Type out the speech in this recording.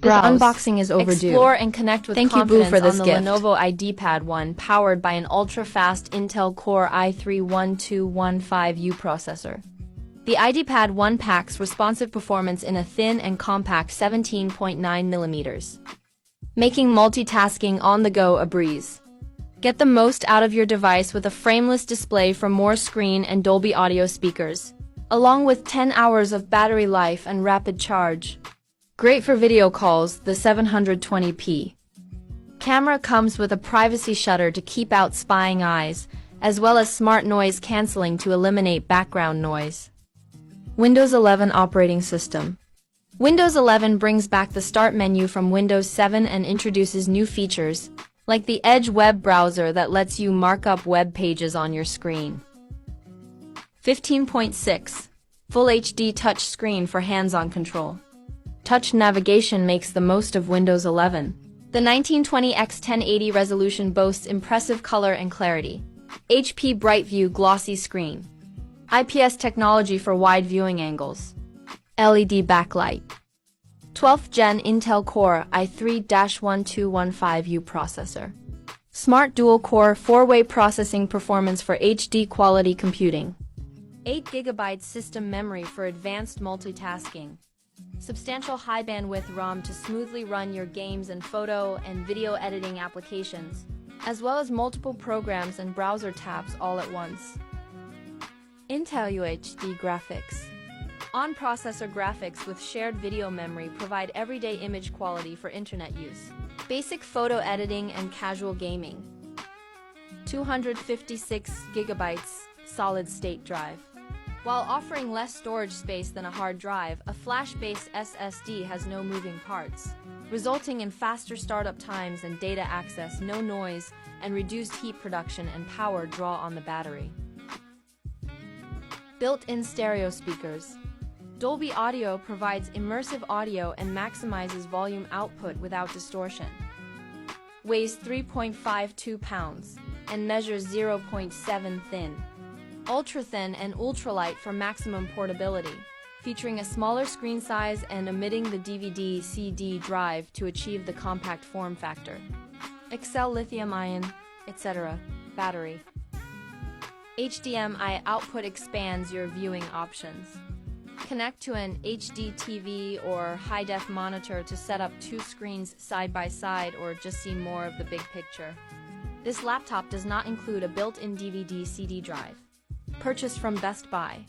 This Browse. unboxing is overdue. Explore and connect with Thank you, confidence Boo, for this on the gift. Lenovo Ideapad 1, powered by an ultra-fast Intel Core i3-12150U processor. The Ideapad 1 packs responsive performance in a thin and compact 17.9mm, making multitasking on the go a breeze. Get the most out of your device with a frameless display from more screen and Dolby Audio speakers, along with 10 hours of battery life and rapid charge. Great for video calls, the 720p camera comes with a privacy shutter to keep out spying eyes, as well as smart noise cancelling to eliminate background noise. Windows 11 operating system. Windows 11 brings back the Start menu from Windows 7 and introduces new features, like the Edge web browser that lets you mark up web pages on your screen. 15.6. Full HD touchscreen for hands-on control. Touch navigation makes the most of Windows 11. The 1920x1080 resolution boasts impressive color and clarity. HP BrightView glossy screen. IPS technology for wide viewing angles. LED backlight. 12th Gen Intel Core i3-1215U processor. Smart dual-core 4-way processing performance for HD quality computing. 8GB system memory for advanced multitasking. Substantial high-bandwidth RAM to smoothly run your games and photo and video editing applications, as well as multiple programs and browser tabs all at once. Intel UHD graphics. On-processor graphics with shared video memory provide everyday image quality for internet use, basic photo editing and casual gaming. 256GB solid-state drive. While offering less storage space than a hard drive, a flash-based SSD has no moving parts, resulting in faster startup times and data access, no noise, and reduced heat production and power draw on the battery. Built-in stereo speakers. Dolby Audio provides immersive audio and maximizes volume output without distortion. Weighs 3.52 pounds and measures 0.7 thin. Ultra-thin and ultralight for maximum portability, featuring a smaller screen size and omitting the DVD-CD drive to achieve the compact form factor. Excel lithium-ion, etc. battery. HDMI output expands your viewing options. Connect to an HD TV or high-def monitor to set up two screens side by side or just see more of the big picture. This laptop does not include a built-in DVD-CD drive. Purchased from Best Buy.